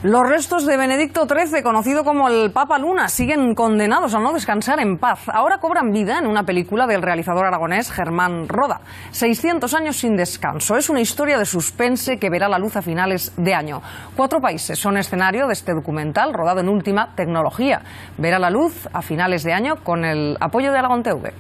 Los restos de Benedicto XIII, conocido como el Papa Luna, siguen condenados a no descansar en paz. Ahora cobran vida en una película del realizador aragonés Germán Roda. 600 años sin descanso. Es una historia de suspense que verá la luz a finales de año. 4 países son escenario de este documental, rodado en última tecnología. Verá la luz a finales de año con el apoyo de Aragón TV.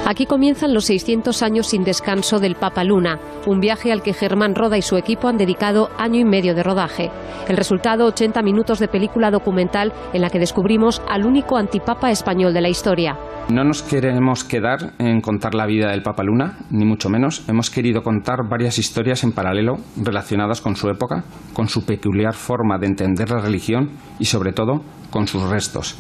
Aquí comienzan los 600 años sin descanso del Papa Luna, un viaje al que Germán Roda y su equipo han dedicado año y medio de rodaje. El resultado, 80 minutos de película documental en la que descubrimos al único antipapa español de la historia. No nos queremos quedar en contar la vida del Papa Luna, ni mucho menos. Hemos querido contar varias historias en paralelo relacionadas con su época, con su peculiar forma de entender la religión y, sobre todo, con sus restos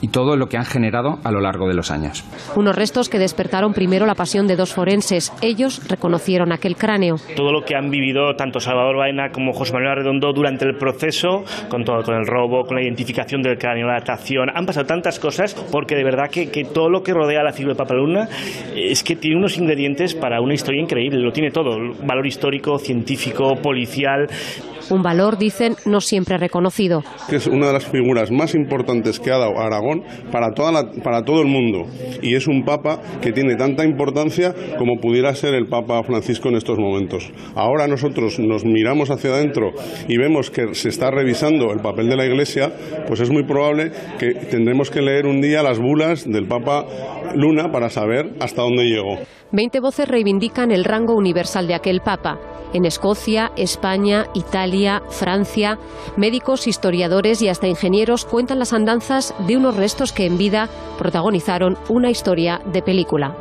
y todo lo que han generado a lo largo de los años. Unos restos que despertaron primero la pasión de 2 forenses. Ellos reconocieron aquel cráneo. Todo lo que han vivido tanto Salvador Baena como José Manuel Arredondo durante el proceso, con todo, con el robo, con la identificación del cráneo, la datación, han pasado tantas cosas, porque de verdad que todo lo que rodea la figura de Papa Luna es que tiene unos ingredientes para una historia increíble. Lo tiene todo: valor histórico, científico, policial. Un valor, dicen, no siempre reconocido. Que es una de las figuras más importantes que ha dado Aragón para todo el mundo. Y es un papa que tiene tanta importancia como pudiera ser el Papa Francisco en estos momentos. Ahora nosotros nos miramos hacia adentro y vemos que se está revisando el papel de la Iglesia, pues es muy probable que tendremos que leer un día las bulas del Papa Luna para saber hasta dónde llegó. 20 voces reivindican el rango universal de aquel papa. En Escocia, España, Italia, Francia, médicos, historiadores y hasta ingenieros cuentan las andanzas de unos restos que en vida protagonizaron una historia de película.